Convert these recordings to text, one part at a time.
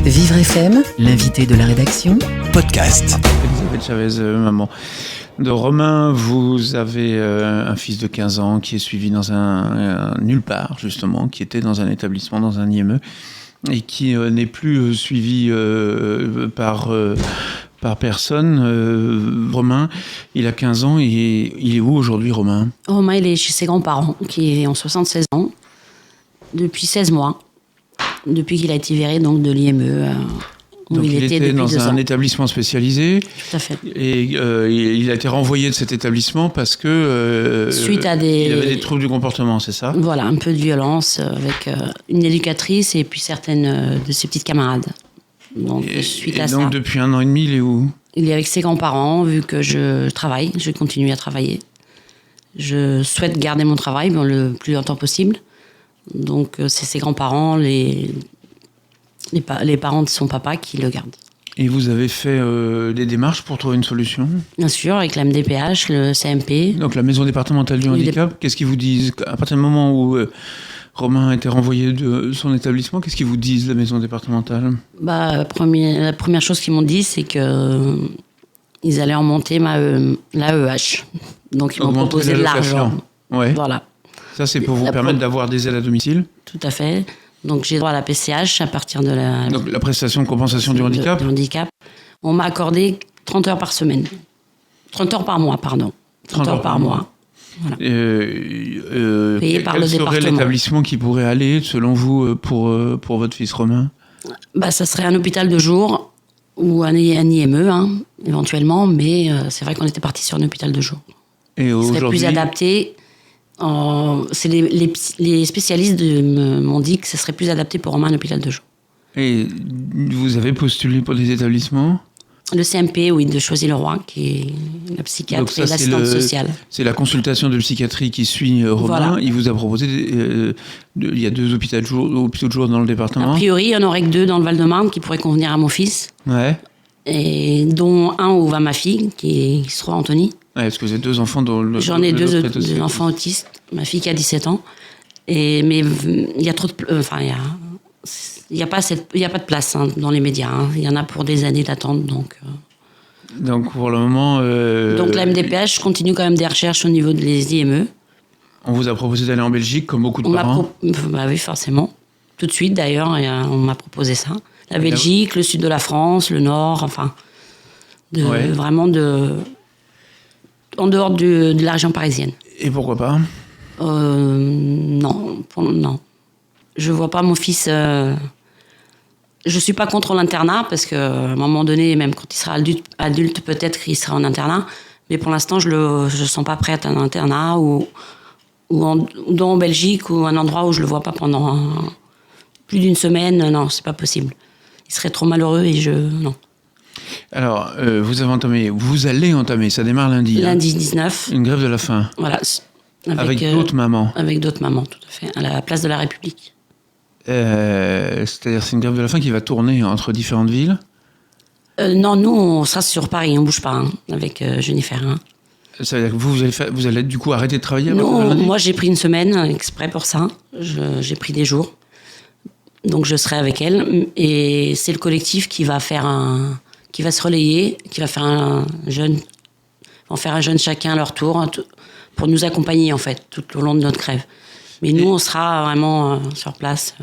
Vivre FM, l'invité de la rédaction, podcast. Elisabeth Chavez, maman de Romain, vous avez un fils de 15 ans qui est suivi dans un nulle part, justement, qui était dans un établissement, dans un IME, et qui n'est plus suivi par personne. Romain, il a 15 ans, et il est où aujourd'hui, Romain ? Romain, il est chez ses grands-parents, qui ont 76 ans, depuis 16 mois, depuis qu'il a été viré donc, de l'IME. Donc il était depuis dans 2 ans. un établissement spécialisé. Tout à fait. Et il a été renvoyé de cet établissement parce que Suite à il avait des troubles du comportement, c'est ça ? Voilà, un peu de violence avec une éducatrice et puis certaines de ses petites camarades. Donc suite à ça. Donc depuis 1 an et demi, il est où ? Il est avec ses grands-parents, vu que je travaille, je continue à travailler. Je souhaite garder mon travail le plus longtemps possible. Donc c'est ses grands-parents, les parents de son papa qui le gardent. Et vous avez fait des démarches pour trouver une solution ? Bien sûr, avec la MDPH, le CMP. Donc la maison départementale du handicap, qu'est-ce qu'ils vous disent ? À partir du moment où Romain a été renvoyé de son établissement, qu'est-ce qu'ils vous disent, la maison départementale ? La première chose qu'ils m'ont dit, c'est que ils allaient remonter l'AEH. Donc ils m'ont proposé de l'argent. Ouais. Voilà. Ça, c'est pour vous permettre d'avoir des aides à domicile ? Tout à fait. Donc j'ai droit à la PCH à partir de la... Donc la prestation de compensation du handicap ? Du handicap. On m'a accordé 30 heures par semaine. 30 heures par mois, pardon. 30 heures par mois. Voilà. Payé par le département. Quel serait l'établissement qui pourrait aller, selon vous, pour votre fils Romain ? Ça serait un hôpital de jour ou un IME, éventuellement, mais c'est vrai qu'on était parti sur un hôpital de jour. Et ce serait plus adapté. C'est les spécialistes m'ont dit que ce serait plus adapté pour Romain un hôpital de jour. Et vous avez postulé pour des établissements ? Le CMP, oui, de Choisy-le-Roi, qui est la psychiatre et l'assistante sociale. C'est la consultation de psychiatrie qui suit Romain. Voilà. Il vous a proposé, il y a 2 hôpitaux de jour dans le département. A priori, il y en aurait que 2 dans le Val-de-Marne qui pourraient convenir à mon fils. Ouais. Et dont un où va ma fille, qui se trouve Anthony. Ouais, parce que vous avez 2 enfants dans le... J'en ai 2 enfants autistes. Ma fille qui a 17 ans. Mais il y a trop de... il n'y a pas de place dans les médias. Il y en a pour des années d'attente. Donc pour le moment... Donc la MDPH continue quand même des recherches au niveau des IME. On vous a proposé d'aller en Belgique, comme beaucoup de parents ? Oui, forcément. Tout de suite, d'ailleurs, on m'a proposé ça. La Belgique, le sud de la France, le nord, vraiment en dehors de la région parisienne. Et pourquoi pas ? Non. Je vois pas mon fils... Je suis pas contre l'internat, parce qu'à un moment donné, même quand il sera adulte peut-être qu'il sera en internat, mais pour l'instant, je le sens pas prêt à un internat ou en Belgique, ou un endroit où je le vois pas pendant plus d'une semaine. Non, c'est pas possible. Il serait trop malheureux et non. Alors, vous allez entamer, ça démarre lundi. Lundi 19. Une grève de la faim. Voilà. Avec d'autres mamans. Avec d'autres mamans, tout à fait, à la place de la République. C'est-à-dire, c'est une grève de la faim qui va tourner entre différentes villes ? Non, nous, on sera sur Paris, on bouge pas, avec Jennifer. Ça veut dire que vous allez du coup arrêter de travailler ? Non, moi j'ai pris une semaine exprès pour ça. J'ai pris des jours. Donc je serai avec elle. Et c'est le collectif qui va qui va se relayer, qui va faire un jeûne chacun à leur tour, pour nous accompagner en fait, tout au long de notre grève. Mais nous, on sera vraiment sur place.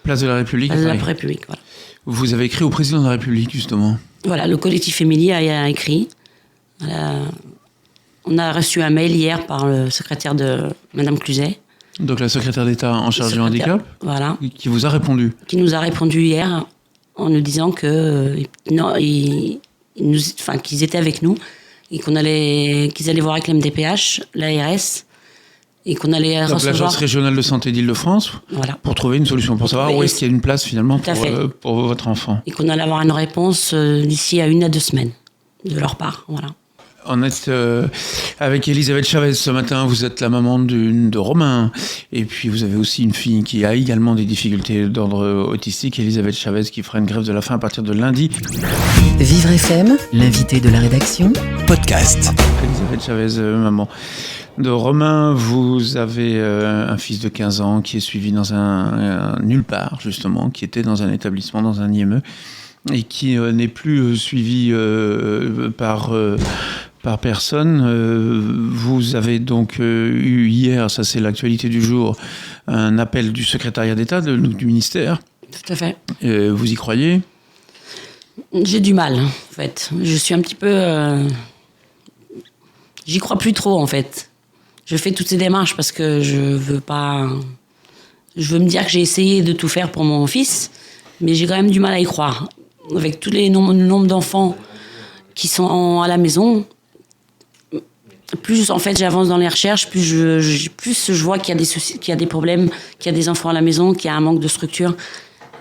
Place de la République. Place de la République, voilà. Vous avez écrit au président de la République, justement. Voilà, le collectif Émilie a écrit. On a reçu un mail hier par le secrétaire de Madame Cluzet. Donc la secrétaire d'État en charge du handicap. Voilà. Qui vous a répondu. Qui nous a répondu hier en nous disant que qu'ils étaient avec nous et qu'ils allaient voir avec l'MDPH, l'ARS, et qu'on allait recevoir... Donc l'Agence régionale de santé d'Île-de-France, voilà, pour trouver une solution, pour savoir où est-ce qu'il y a une place finalement pour votre enfant. Et qu'on allait avoir une réponse d'ici à 1 à 2 semaines de leur part, voilà. On est avec Elisabeth Chavez ce matin. Vous êtes la maman de Romain. Et puis vous avez aussi une fille qui a également des difficultés d'ordre autistique. Elisabeth Chavez qui fera une grève de la faim à partir de lundi. Vivre FM, l'invité de la rédaction, podcast. Elisabeth Chavez, maman de Romain, vous avez un fils de 15 ans qui est suivi dans un nulle part, justement, qui était dans un établissement, dans un IME, et qui n'est plus suivi par personne. Vous avez donc eu hier, ça c'est l'actualité du jour, un appel du secrétariat d'État, du ministère. Tout à fait. Vous y croyez ? J'ai du mal, en fait. Je suis un petit peu... J'y crois plus trop, en fait. Je fais toutes ces démarches parce que je veux pas... Je veux me dire que j'ai essayé de tout faire pour mon fils, mais j'ai quand même du mal à y croire. Avec tous les nombres d'enfants qui sont à la maison, plus en fait j'avance dans les recherches, plus je vois qu'il y a des soucis, qu'il y a des problèmes, qu'il y a des enfants à la maison, qu'il y a un manque de structure.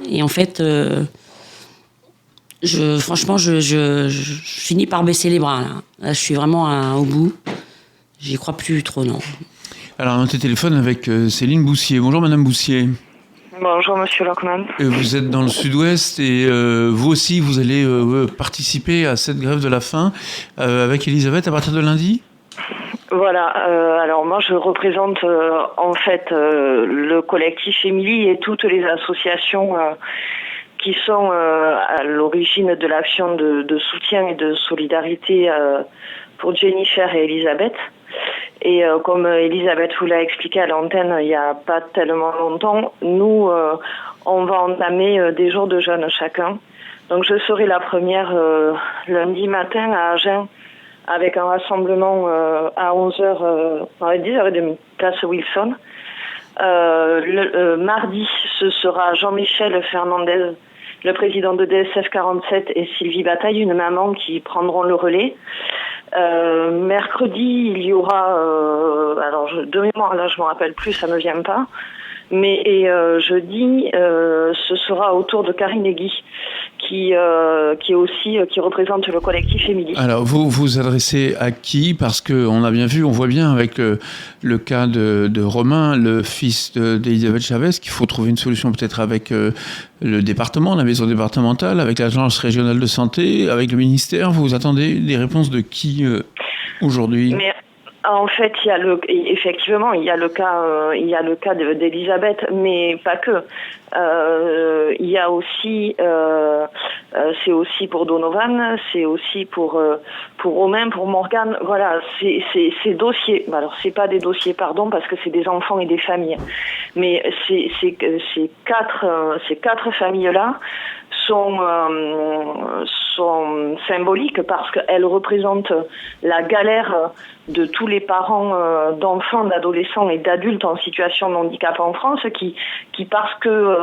Et en fait, franchement, je finis par baisser les bras. Là je suis vraiment au bout. J'y crois plus trop, non. Alors, on est au téléphone avec Céline Boussier. Bonjour, Madame Boussier. Bonjour, Monsieur Lockman. Vous êtes dans le sud-ouest et vous aussi, vous allez participer à cette grève de la faim avec Elisabeth à partir de lundi ? Voilà, alors moi je représente en fait le collectif Émilie et toutes les associations qui sont à l'origine de l'action de soutien et de solidarité pour Jennifer et Elisabeth. Et comme Elisabeth vous l'a expliqué à l'antenne il n'y a pas tellement longtemps, nous, on va entamer des jours de jeûne chacun. Donc je serai la première lundi matin à Agen avec un rassemblement à 11h, 10h30, place Wilson. Mardi, ce sera Jean-Michel Fernandez, le président de DSF 47, et Sylvie Bataille, une maman, qui prendront le relais. Mercredi, il y aura, de mémoire, là je ne me rappelle plus, ça ne me vient pas, mais jeudi, ce sera au tour de Karine Egui, qui représente le collectif Émilie. Alors, vous vous adressez à qui ? Parce qu'on a bien vu, on voit bien avec le cas de Romain, le fils d'Elisabeth Chavez, qu'il faut trouver une solution peut-être avec le département, la maison départementale, avec l'agence régionale de santé, avec le ministère. Vous attendez des réponses de qui aujourd'hui ? Mais en fait, effectivement, il y a le cas d'Elisabeth, mais pas que. Il y a aussi, c'est aussi pour Donovan, c'est aussi pour Romain, pour Morgane. Voilà, ces dossiers. Alors, c'est pas des dossiers, pardon, parce que c'est des enfants et des familles. Mais ces quatre familles-là sont symboliques parce qu'elles représentent la galère de tous les parents d'enfants, d'adolescents et d'adultes en situation de handicap en France qui parce que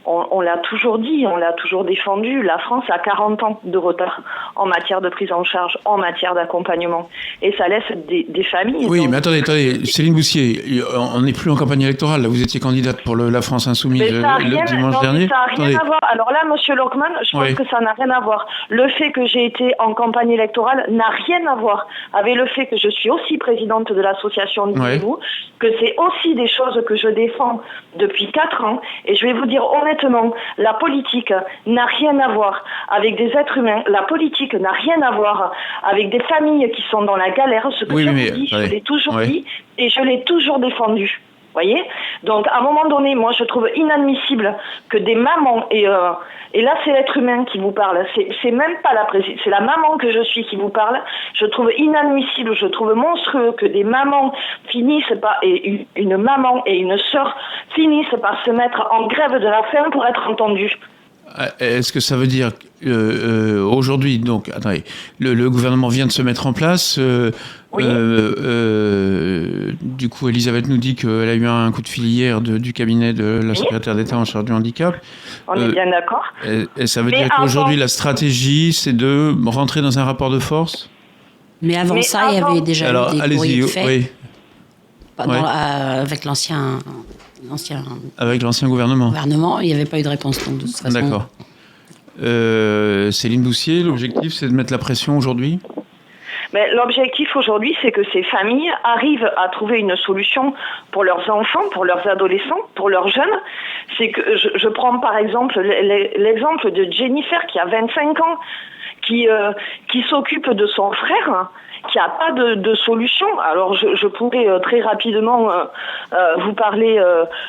on l'a toujours dit, on l'a toujours défendu, la France a 40 ans de retard en matière de prise en charge, en matière d'accompagnement. Et ça laisse des familles. Oui, mais attendez, Céline Boussier, on n'est plus en campagne électorale. Là, vous étiez candidate pour la France Insoumise le dimanche dernier. Ça n'a rien à voir. Alors là, Monsieur Lockman, je pense que ça n'a rien à voir. Le fait que j'ai été en campagne électorale n'a rien à voir avec le fait que je suis aussi présidente de l'association Lisez-vous, que c'est aussi des choses que je défends depuis 4 ans. Et je vais vous dire honnêtement, la politique n'a rien à voir avec des êtres humains. La politique n'a rien à voir avec des familles qui sont dans la galère. Ce que je vous dis, je l'ai toujours dit et je l'ai toujours défendu. Voyez ? Donc, à un moment donné, moi, je trouve inadmissible que des mamans, et là, c'est l'être humain qui vous parle, c'est même pas c'est la maman que je suis qui vous parle, je trouve inadmissible, je trouve monstrueux que des mamans finissent par, et une maman et une sœur finissent par se mettre en grève de la faim pour être entendues. Est-ce que ça veut dire aujourd'hui, donc, attendez, le gouvernement vient de se mettre en place. Du coup, Elisabeth nous dit qu'elle a eu un coup de fil hier du cabinet de la secrétaire d'État en charge du handicap. On est bien d'accord. Et ça veut dire qu'aujourd'hui, la stratégie, c'est de rentrer dans un rapport de force ? Mais avant il y avait déjà eu des courriers de fait. Avec l'ancien gouvernement, il n'y avait pas eu de réponse. Donc, de toute façon. D'accord. Céline Boussier, l'objectif, c'est de mettre la pression aujourd'hui ? Mais l'objectif aujourd'hui, c'est que ces familles arrivent à trouver une solution pour leurs enfants, pour leurs adolescents, pour leurs jeunes. C'est que je prends par exemple l'exemple de Jennifer qui a 25 ans, qui s'occupe de son frère, qui n'a pas de solution. Alors je pourrais très rapidement vous parler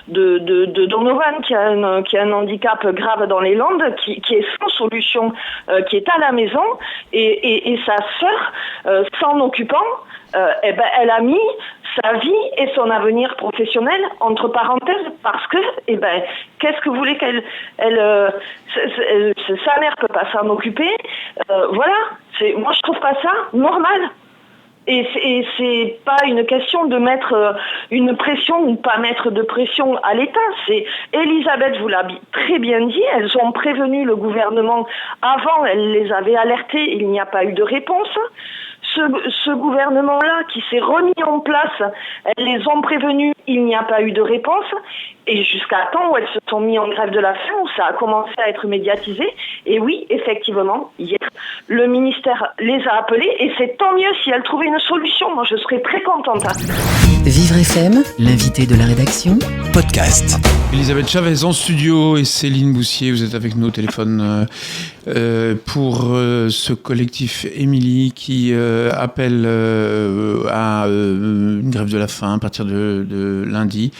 de Donovan qui a un handicap grave dans les Landes, qui est sans solution, qui est à la maison, et sa sœur, s'en occupant, elle a mis sa vie et son avenir professionnel entre parenthèses, parce que qu'est-ce que vous voulez sa mère peut pas s'en occuper, voilà. Moi je trouve pas ça normal. Et c'est pas une question de mettre une pression ou pas mettre de pression à l'État. C'est Elisabeth vous l'a très bien dit. Elles ont prévenu le gouvernement avant. Elles les avaient alertés. Il n'y a pas eu de réponse. Ce gouvernement-là qui s'est remis en place, elles les ont prévenus, il n'y a pas eu de réponse. Et jusqu'à temps où elles se sont mises en grève de la faim, où ça a commencé à être médiatisé. Et oui, effectivement, hier, le ministère les a appelées, et c'est tant mieux si elles trouvaient une solution. Moi, je serais très contente. Vivre FM, l'invité de la rédaction, podcast. Elisabeth Chavez en studio et Céline Boussier, vous êtes avec nous au téléphone pour ce collectif Émilie qui appelle à une grève de la faim à partir de lundi.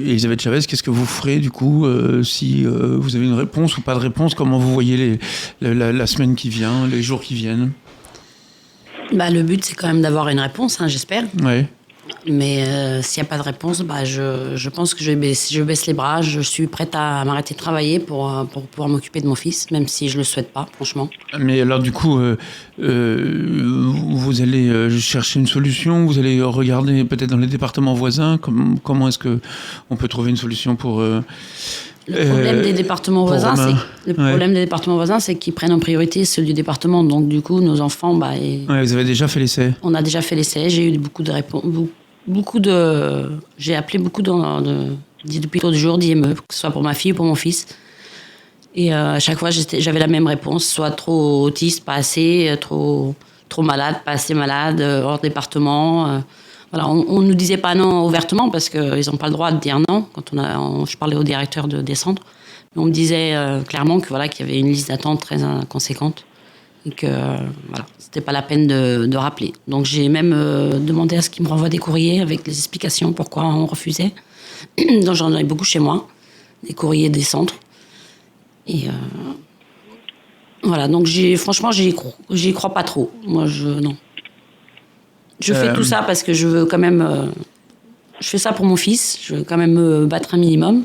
Elisabeth Chavez, qu'est-ce que vous ferez du coup si vous avez une réponse ou pas de réponse? Comment vous voyez la semaine qui vient, les jours qui viennent? Le but, c'est quand même d'avoir une réponse, j'espère. Ouais. Mais s'il n'y a pas de réponse, je pense que je baisse les bras. Je suis prête à m'arrêter de travailler pour pouvoir m'occuper de mon fils, même si je ne le souhaite pas, franchement. Mais alors du coup, vous allez chercher une solution, vous allez regarder peut-être dans les départements voisins, comment est-ce qu'on peut trouver une solution pour... Le problème des départements voisins, c'est qu'ils prennent en priorité ceux du département. Donc, du coup, nos enfants... vous avez déjà fait l'essai? On a déjà fait l'essai. J'ai eu beaucoup de réponses. J'ai appelé beaucoup depuis tôt du jour d'IME, que ce soit pour ma fille ou pour mon fils. Et à chaque fois, j'avais la même réponse. Soit trop autiste, pas assez, trop malade, pas assez malade, hors département... Voilà, on ne nous disait pas non ouvertement parce qu'ils n'ont pas le droit de dire non. Quand je parlais au directeur des centres, mais on me disait clairement qu'il y avait une liste d'attente très conséquente et que c'était pas la peine de rappeler. Donc j'ai même demandé à ce qu'ils me renvoient des courriers avec les explications pourquoi on refusait. Donc j'en ai beaucoup chez moi, des courriers des centres. Et voilà, donc franchement j'y crois pas trop. Moi non. Je fais tout ça parce que je veux quand même... je fais ça pour mon fils. Je veux quand même me battre un minimum.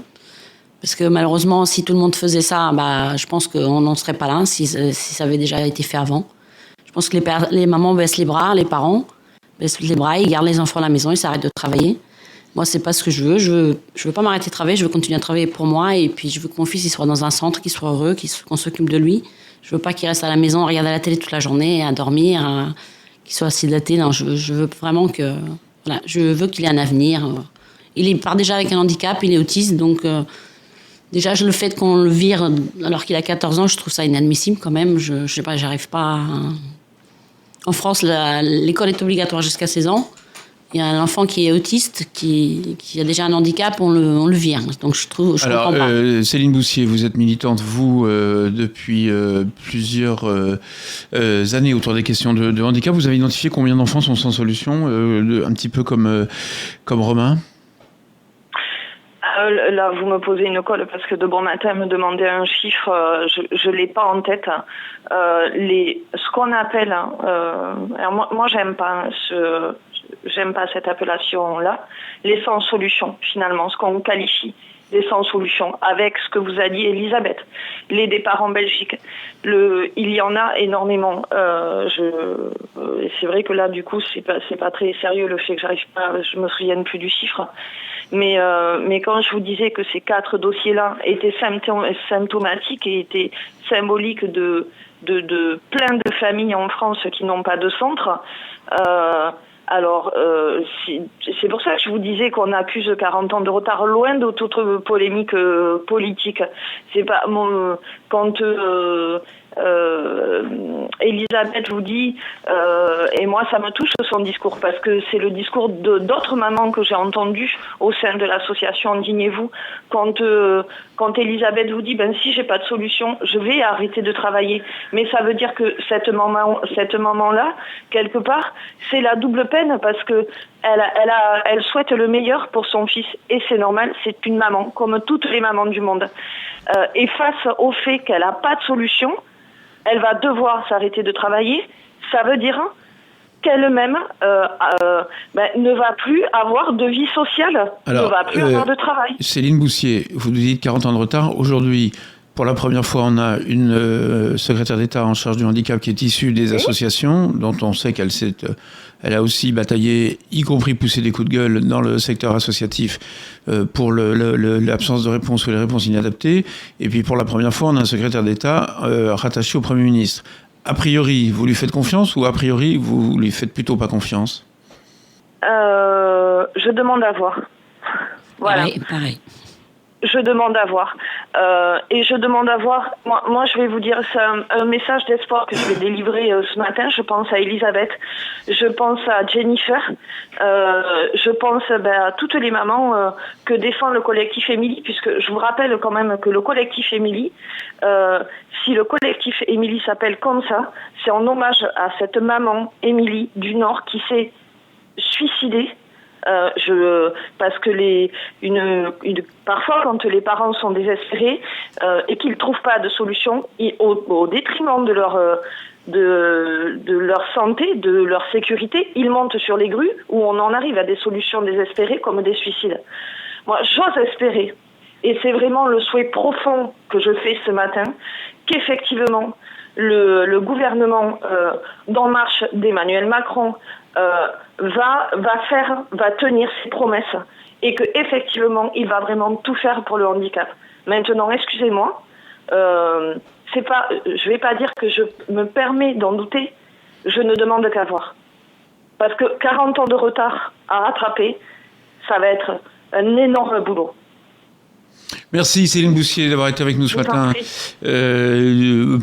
Parce que malheureusement, si tout le monde faisait ça, je pense qu'on n'en serait pas là, si ça avait déjà été fait avant. Je pense que les mamans baissent les bras, les parents baissent les bras, ils gardent les enfants à la maison, ils s'arrêtent de travailler. Moi, c'est pas ce que je veux. Je veux pas m'arrêter de travailler, je veux continuer à travailler pour moi. Et puis, je veux que mon fils il soit dans un centre, qu'il soit heureux, qu'on s'occupe de lui. Je veux pas qu'il reste à la maison, à regarder la télé toute la journée, à dormir... qu'il soit assidaté. Non, je veux vraiment que... Voilà, je veux qu'il ait un avenir. Il part déjà avec un handicap, il est autiste, donc déjà le fait qu'on le vire alors qu'il a 14 ans, je trouve ça inadmissible quand même. Je sais pas, j'arrive pas... En France, l'école est obligatoire jusqu'à 16 ans. Il y a un enfant qui est autiste, qui a déjà un handicap, on le vire. Donc je comprends pas. Céline Boussier, vous êtes militante, vous, depuis plusieurs années autour des questions de handicap. Vous avez identifié combien d'enfants sont sans solution, un petit peu comme Romain? Là, vous me posez une colle parce que de bon matin, me demander un chiffre, je l'ai pas en tête. Ce qu'on appelle... alors moi j'aime pas cette appellation-là, les sans solution, finalement, ce qu'on qualifie des sans solution, avec ce que vous a dit Elisabeth, les départs en Belgique. Il y en a énormément. C'est vrai que là, du coup, c'est pas très sérieux le fait que je me souvienne plus du chiffre. Mais quand je vous disais que ces 4 dossiers-là étaient symptomatiques et étaient symboliques de plein de familles en France qui n'ont pas de centre, alors, c'est pour ça que je vous disais qu'on accuse 40 ans de retard, loin de toute polémique politique. C'est pas quand Elisabeth vous dit, et moi ça me touche son discours, parce que c'est le discours d'autres mamans que j'ai entendu au sein de l'association Indignez-vous, quand Elisabeth vous dit, si j'ai pas de solution, je vais arrêter de travailler. Mais ça veut dire que cette maman-là, quelque part, c'est la double peine, parce que elle souhaite le meilleur pour son fils, et c'est normal, c'est une maman, comme toutes les mamans du monde. Et face au fait qu'elle n'a pas de solution, elle va devoir s'arrêter de travailler. Ça veut dire qu'elle-même ne va plus avoir de vie sociale, ne va plus avoir de travail. Céline Boussier, vous nous dites 40 ans de retard. Aujourd'hui, pour la première fois, on a une secrétaire d'État en charge du handicap qui est issue des associations, dont on sait elle a aussi bataillé, y compris poussé des coups de gueule dans le secteur associatif pour l'absence de réponse ou les réponses inadaptées. Et puis pour la première fois, on a un secrétaire d'État rattaché au Premier ministre. A priori, vous lui faites confiance ou a priori, vous lui faites plutôt pas confiance ? Je demande à voir. Voilà. Pareil. Je demande à voir. Et je demande à voir, moi je vais vous dire, c'est un message d'espoir que je vais délivrer ce matin. Je pense à Elisabeth, je pense à Jennifer, je pense à toutes les mamans que défend le collectif Émilie, puisque je vous rappelle quand même que le collectif Émilie, si le collectif Émilie s'appelle comme ça, c'est en hommage à cette maman Émilie du Nord qui s'est suicidée. Parce que parfois quand les parents sont désespérés et qu'ils ne trouvent pas de solution, au détriment de leur santé, de leur sécurité, ils montent sur les grues où on en arrive à des solutions désespérées comme des suicides. Moi, j'ose espérer, et c'est vraiment le souhait profond que je fais ce matin, qu'effectivement le gouvernement d'En Marche d'Emmanuel Macron va tenir ses promesses, et que effectivement il va vraiment tout faire pour le handicap. Maintenant, excusez-moi, je vais pas dire que je me permets d'en douter, je ne demande qu'à voir. Parce que 40 ans de retard à rattraper, ça va être un énorme boulot. Merci Céline Boussier d'avoir été avec nous ce matin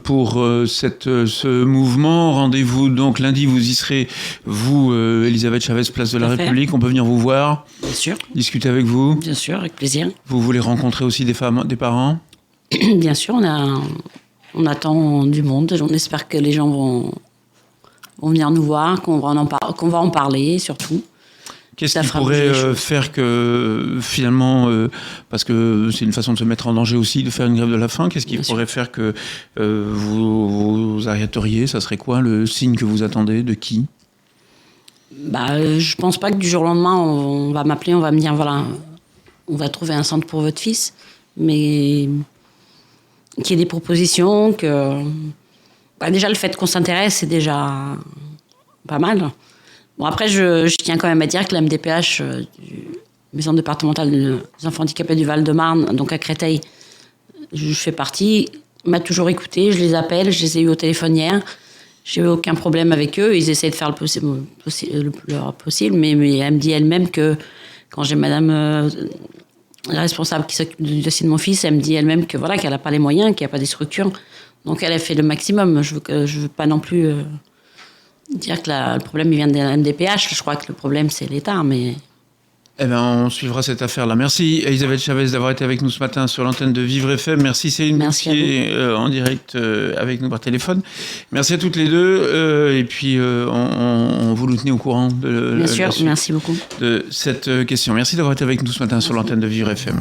pour ce mouvement. Rendez-vous donc lundi, vous y serez, vous, Elisabeth Chavez, place de la République. On peut venir vous voir. Bien sûr. Discuter avec vous. Bien sûr, avec plaisir. Vous voulez rencontrer aussi des femmes, des parents ? Bien sûr, on attend du monde. On espère que les gens vont venir nous voir, qu'on va en parler surtout. Qu'est-ce qui pourrait faire que finalement, parce que c'est une façon de se mettre en danger aussi, de faire une grève de la faim, qu'est-ce qui pourrait faire que vous arrêteriez ? Ça serait quoi le signe que vous attendez ? De qui ? Je pense pas que du jour au lendemain, on va m'appeler, on va me dire, voilà, on va trouver un centre pour votre fils, mais qu'il y ait des propositions, que... déjà, le fait qu'on s'intéresse, c'est déjà pas mal. Bon, après, je tiens quand même à dire que la MDPH, Maison départementale des enfants handicapés du Val-de-Marne, donc à Créteil, je fais partie, m'a toujours écouté, je les appelle, je les ai eu au téléphone hier, j'ai eu aucun problème avec eux, ils essaient de faire le plus possible, mais elle me dit elle-même que quand j'ai madame la responsable qui s'occupe du dossier de mon fils, elle me dit elle-même que voilà, qu'elle n'a pas les moyens, qu'il n'y a pas des structures, donc elle a fait le maximum. Je veux pas non plus dire que le problème il vient de la MDPH, je crois que le problème c'est l'État, mais... on suivra cette affaire-là. Merci Elisabeth Chavez d'avoir été avec nous ce matin sur l'antenne de Vivre FM. Merci Céline Boussier en direct avec nous par téléphone. Merci à toutes les deux. Et puis on vous nous tenez au courant Bien sûr, merci beaucoup de cette question. Merci d'avoir été avec nous ce matin sur l'antenne de Vivre FM.